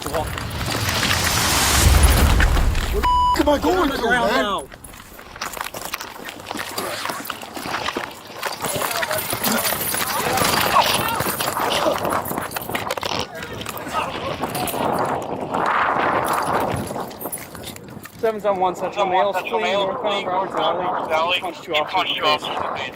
Get the wall. Where the am I going to, man? Now. Seven's on one central male, fleeing northbound Roberts Valley. Punched two officers in the face.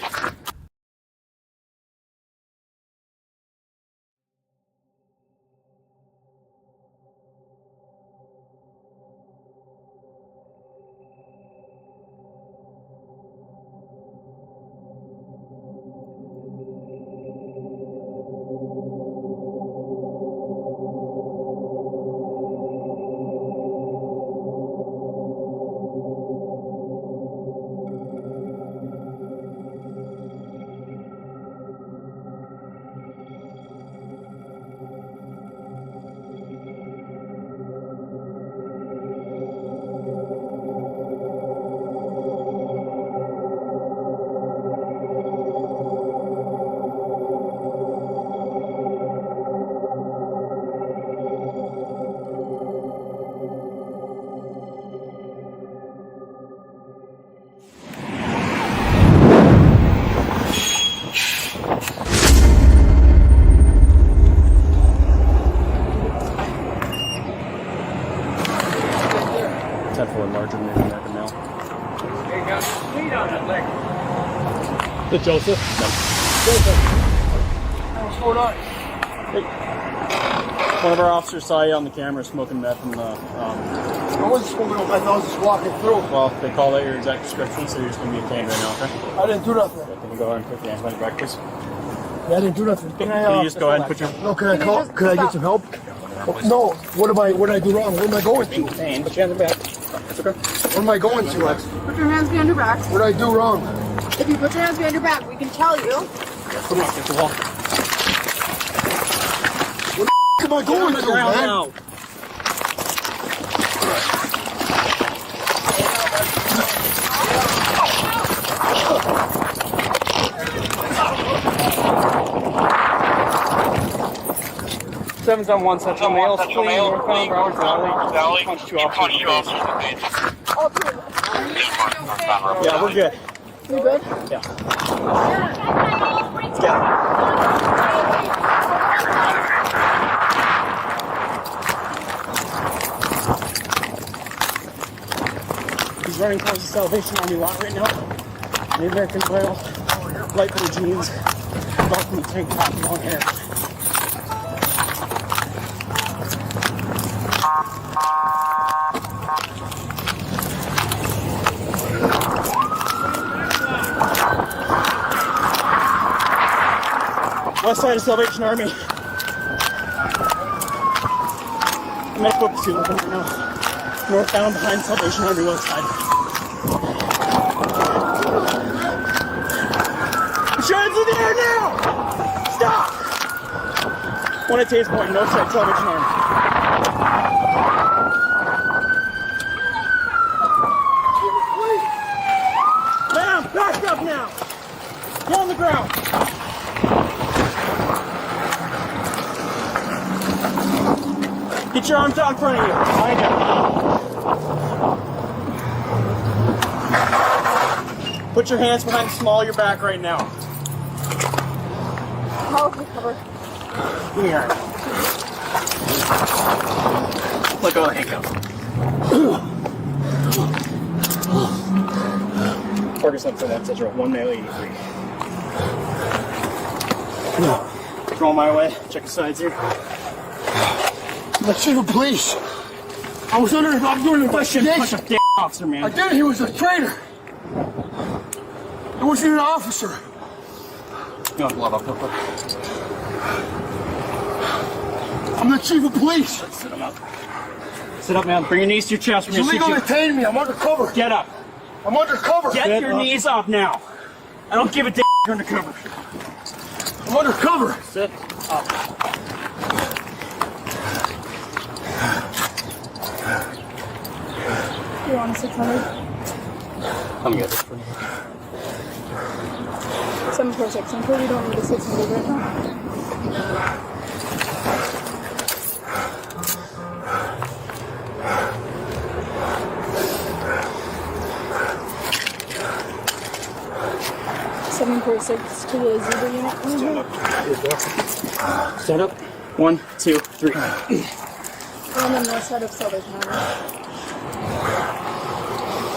For a larger Native American male. Hey, got bleed on that leg. The Joseph? No. Joseph. What's going on? Hey. One of our officers saw you on the camera smoking meth in the, I wasn't smoking on meth, I was just walking through. well, they called out your exact description, so you're just going to be detained right now, okay? I didn't do nothing. Okay, can you go ahead and put your hands behind your back, please? Yeah, I didn't do nothing. Can you just go ahead and put your... No, can I get some help? No, what did I do wrong? Where am I going to? Detained, put your hands in the back. That's okay. Where am I going to? Put your hands behind your back. What did I do wrong? If you put your hands behind your back, we can tell you. Come on, get the wall. Where the am I going to, man? Now. Seven's on one central male, fleeing northbound Roberts Valley. Punched two officers in the face. Yeah, we're good. You good? Yeah. Let's get it. He's running towards the Salvation Army lot right now. The American Royal, light blue jeans, balcony tank top, long hair. West side of Salvation Army. Medical pursuit looking right now. Northbound behind Salvation Army, west side. Put your hands in the air now! Stop! One at Taze Point, north side Salvation Army. Ma'am, back up now! Get on the ground! Get your arms out in front of you. Lie down. Put your hands behind the small of your back right now. Oh, cover. Give me your arm. Let go of the handcuff. Ferguson for that, Central 1 male 83. Throw my way. Check the sides here. The chief of police. I'm doing an investigation. Punch a damn officer, man. I did. He was a traitor. He wasn't an officer. No, glove up, quick. I'm the chief of police. Sit him up. Sit up, man. Bring your knees to your chest. It's illegal to detain me. I'm undercover. Get up. I'm undercover. Get your knees up now. I don't give a damn. You're undercover. I'm undercover. Sit up. You want a 600? Let me get this for you. 746. I'm sure we don't need a 600 right now. Report 6 to the Zebra unit. Stand up. 1, 2, 3. We're on the north side of Salvation Army.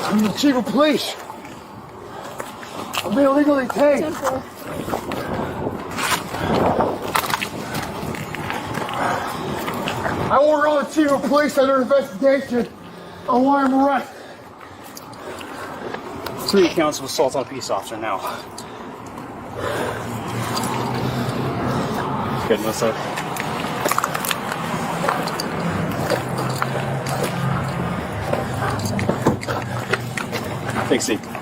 I'm the chief of police. I'm being illegally tagged. 10-4. I order all the chief of police under investigation on why I'm arrested. 3 counts of assault on a peace officer now. Good, Melissa. Thanks, Steve.